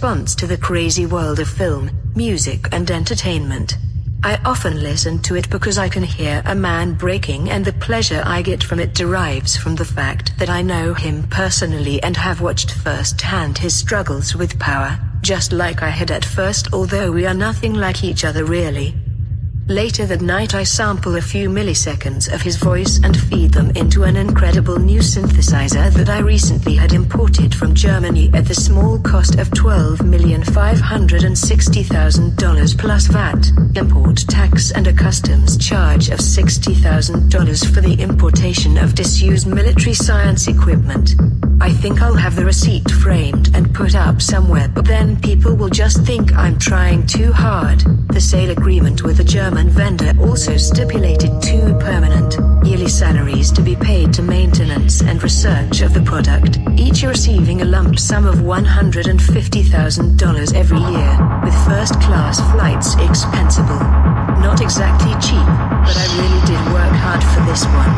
response to the crazy world of film, music and entertainment. I often listen to it because I can hear a man breaking, and the pleasure I get from it derives from the fact that I know him personally and have watched firsthand his struggles with power, just like I had at first, although we are nothing like each other really. Later that night I sample a few milliseconds of his voice and feed them into an incredible new synthesizer that I recently had imported from Germany at the small cost of $12,560,000 plus VAT, import tax and a customs charge of $60,000 for the importation of disused military science equipment. I think I'll have the receipt framed and put up somewhere, but then people will just think I'm trying too hard. The sale agreement with the German vendor also stipulated 2 permanent, yearly salaries to be paid to maintenance and research of the product, each receiving a lump sum of $150,000 every year, with first-class flights expensible. Not exactly cheap, but I really did work hard for this one.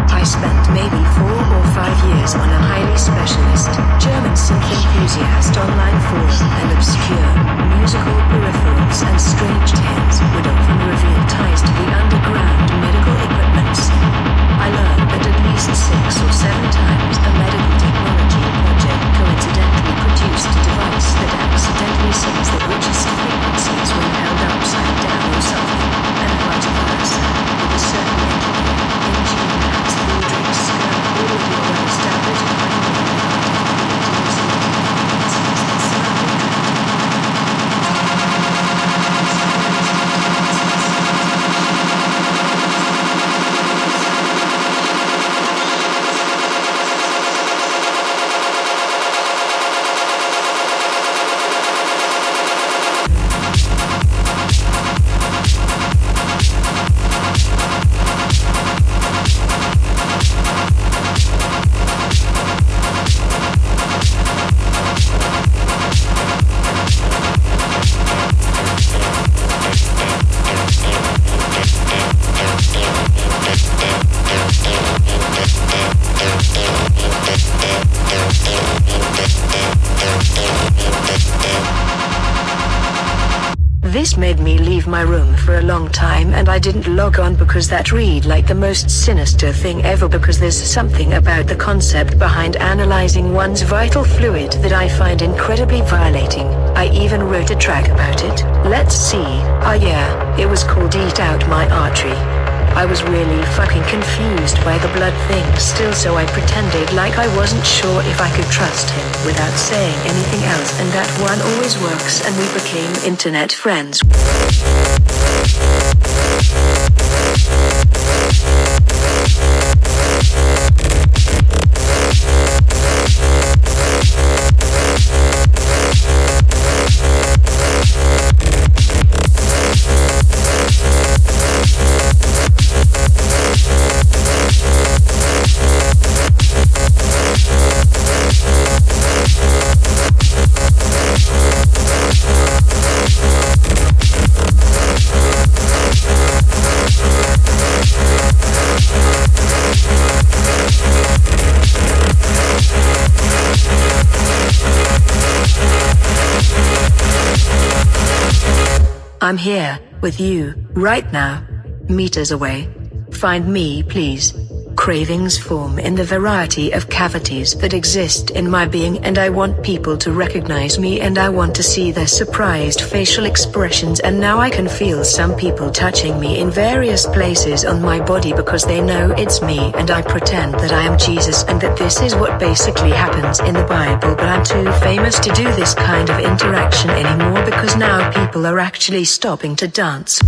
I spent maybe 4 or 5 years on a highly specialist, German synth enthusiast online forum, and obscure, musical peripherals and strange tales would often reveal ties to the underground medical equipments. I learned that at least 6 or 7 times a medical technology project coincidentally produced a device that accidentally sings the richest frequencies when held upside down or something, and vice versa, with a certain engineer has full drinks already well established This made me leave my room for a long time, and I didn't log on because that read like the most sinister thing ever, because there's something about the concept behind analyzing one's vital fluid that I find incredibly violating. I even wrote a track about it. Let's see. Yeah, it was called Eat Out My Artery. I was really fucking confused by the blood thing still, so I pretended like I wasn't sure if I could trust him without saying anything else, and that one always works, and we became internet friends. I'm here, with you, right now, meters away. Find me, please. Cravings form in the variety of cavities that exist in my being, and I want people to recognize me, and I want to see their surprised facial expressions, and now I can feel some people touching me in various places on my body because they know it's me, and I pretend that I am Jesus and that this is what basically happens in the Bible, but I'm too famous to do this kind of interaction anymore because now people are actually stopping to dance.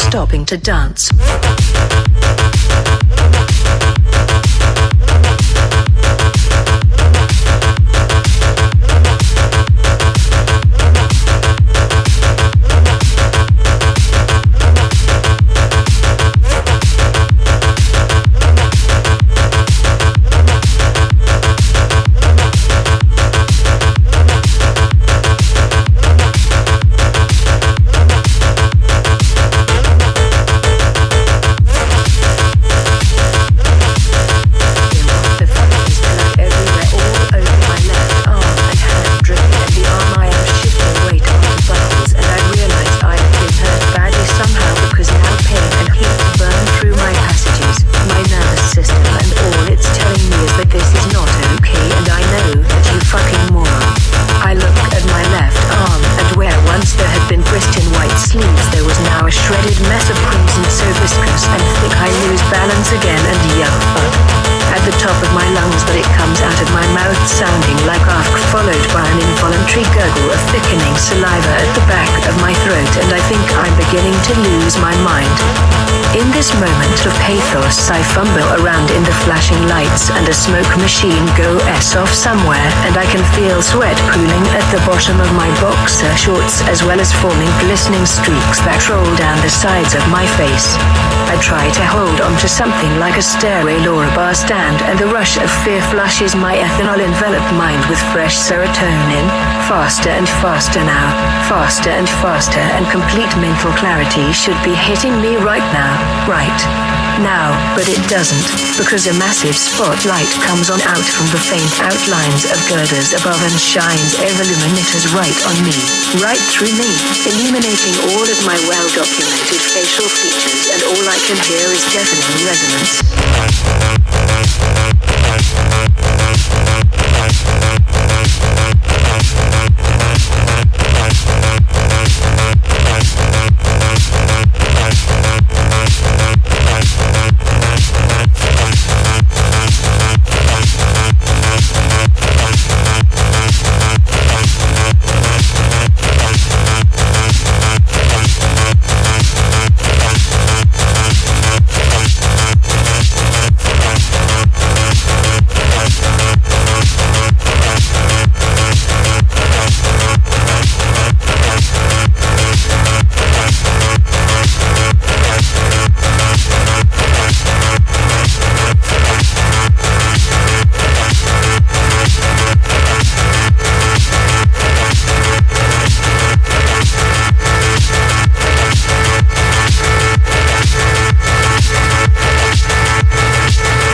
Stopping to dance. think I lose balance again and yell fuck at the top of my lungs, but it comes out of my mouth sounding like ark, followed by an involuntary gurgle of thickening saliva at the back of my throat, and I think I'm beginning to lose my mind. In this moment of pathos, I fumble around in the flashing lights, and a smoke machine goes off somewhere, and I can feel sweat pooling at the bottom of my boxer shorts, as well as forming glistening streaks that roll down the sides of my face. I try to hold on to something like a stairrail or a bar stand, and the rush of fear flushes my ethanol-enveloped mind with fresh serotonin. Faster and faster now, faster and faster, and complete mental clarity should be hitting me right now, but it doesn't, because a massive spotlight comes on out from the faint outlines of girders above and shines ever-luminous right on me, right through me, illuminating all of my well-documented facial features, and all I can hear is deafening resonance.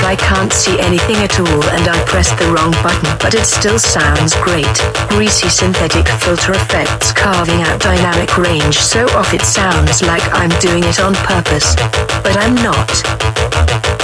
I can't see anything at all, and I pressed the wrong button, but it still sounds great. Greasy synthetic filter effects carving out dynamic range so off it sounds like I'm doing it on purpose. But I'm not.